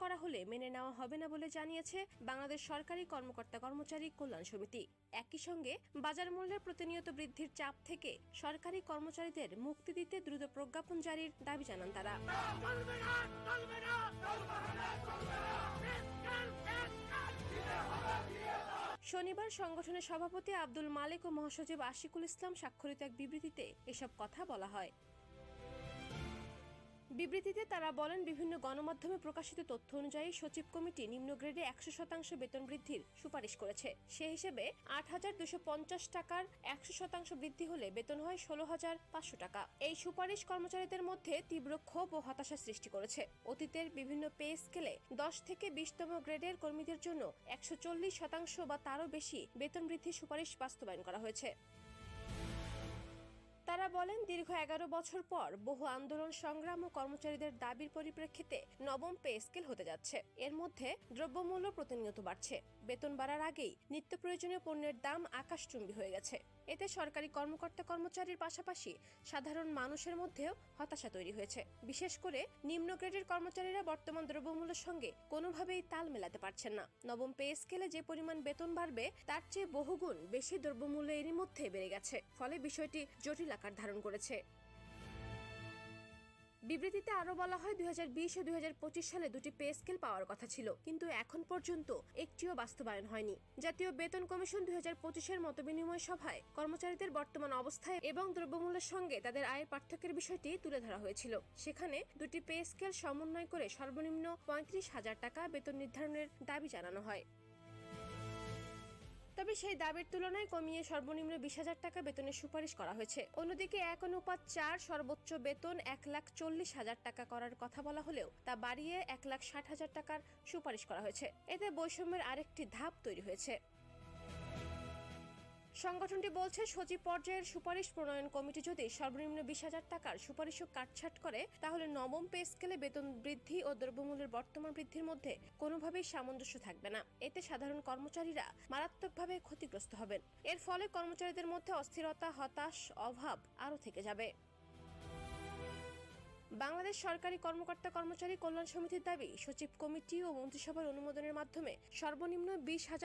করা হলে মেনে নেওয়া হবে না বলে জানিয়েছে বাংলাদেশ সরকারি কর্মকর্তা কর্মচারী কল্যাণ সমিতি। একই সঙ্গে বাজার মূল্যের প্রতিনিয়ত বৃদ্ধির চাপ থেকে সরকারি কর্মচারীদের মুক্তি দিতে দ্রুত প্রজ্ঞাপন জারির দাবি জানান তারা। শনিবার সংগঠনের সভাপতি আব্দুল মালেক ও মহাসচিব আশিকুল ইসলাম স্বাক্ষরিত এক বিবৃতিতে এসব কথা বলা হয়। বিবৃতিতে তারা বলেন, বিভিন্ন গণমাধ্যমে প্রকাশিত তথ্য অনুযায়ী সচিব কমিটি নিম্ন গ্রেডে 100% বেতন বৃদ্ধির সুপারিশ করেছে। সে হিসেবে 8,250 টাকার 100% বৃদ্ধি হলে বেতন হয় 16,500 টাকা। এই সুপারিশ কর্মচারীদের মধ্যে তীব্র ক্ষোভ ও হতাশা সৃষ্টি করেছে। অতীতের বিভিন্ন পে স্কেলে 10 থেকে 20তম গ্রেডের কর্মীদের জন্য 140% বা তারও বেশি বেতন বৃদ্ধির সুপারিশ বাস্তবায়ন করা হয়েছে। তারা বলেন, দীর্ঘ 11 বছর পর বহু আন্দোলন সংগ্রাম ও কর্মচারীদের দাবির পরিপ্রেক্ষিতে নবম পে স্কেল হতে যাচ্ছে। এর মধ্যে দ্রব্যমূল্য প্রতিনিয়ত বাড়ছে। বেতন বাড়ার আগেই নিত্য প্রয়োজনীয় পণ্যের দাম আকাশচুম্বী হয়ে গেছে। এতে সরকারি কর্মকর্তা কর্মচারীর পাশাপাশি সাধারণ মানুষের মধ্যেও হতাশা তৈরি হয়েছে। বিশেষ করে নিম্ন গ্রেডের কর্মচারীরা বর্তমান দ্রব্যমূল্যের সঙ্গে কোনোভাবেই তাল মেলাতে পারছেন না। নবম পে স্কেলে যে পরিমাণ বেতন বাড়বে তার চেয়ে বহুগুণ বেশি দ্রব্যমূল্য এরই মধ্যে বেড়ে গেছে। ফলে বিষয়টি জটিল আকার ধারণ করেছে। বিবৃতিতে আরো বলা হয়, 2020 ও 2025 সালে দুটি পে স্কেল পাওয়ার কথা ছিল, কিন্তু এখন পর্যন্ত একটিও বাস্তবায়ন হয়নি। জাতীয় বেতন কমিশন 2025-এর মতবিনিময় সভায় কর্মচারীদের বর্তমান অবস্থায় এবং দ্রব্যমূল্যের সঙ্গে তাদের আয়ের পার্থক্যের বিষয়টি তুলে ধরা হয়েছিল। সেখানে দুটি পে স্কেল সমন্বয় করে সর্বনিম্ন 35,000 টাকা বেতন নির্ধারণের দাবি জানানো হয়। তবে সেই দাবির তুলনায় কমিয়ে সর্বনিম্ন 20,000 টাকা বেতনের সুপারিশ করা হয়েছে। অন্যদিকে 1:4 সর্বোচ্চ বেতন 1,40,000 টাকা করার কথা বলা হলেও তা বাড়িয়ে 1,60,000 টাকার সুপারিশ করা হয়েছে। এতে বৈষম্যের আরেকটি ধাপ তৈরি হয়েছে। সংগঠনটি বলছে, সচিব পর্যায়ের সুপারিশ প্রণয়ন কমিটি যদি সর্বনিম্ন 20,000 টাকার সুপারিশও কাটছাট করে, তাহলে নবম পে স্কেলে বেতন বৃদ্ধি ও দ্রব্যমূল্যের বর্তমান বৃদ্ধির মধ্যে কোনোভাবেই সামঞ্জস্য থাকবে না। এতে সাধারণ কর্মচারীরা মারাত্মকভাবে ক্ষতিগ্রস্ত হবেন। এর ফলে কর্মচারীদের মধ্যে অস্থিরতা, হতাশ, অভাব আরও থেকে যাবে। বাংলাদেশ সরকারি কর্মকর্তা কর্মচারী কল্যাণ সমিতির দাবি, সচিব কমিটি ও মন্ত্রিসভার অনুমোদনের মাধ্যমে সর্বনিম্ন 20,000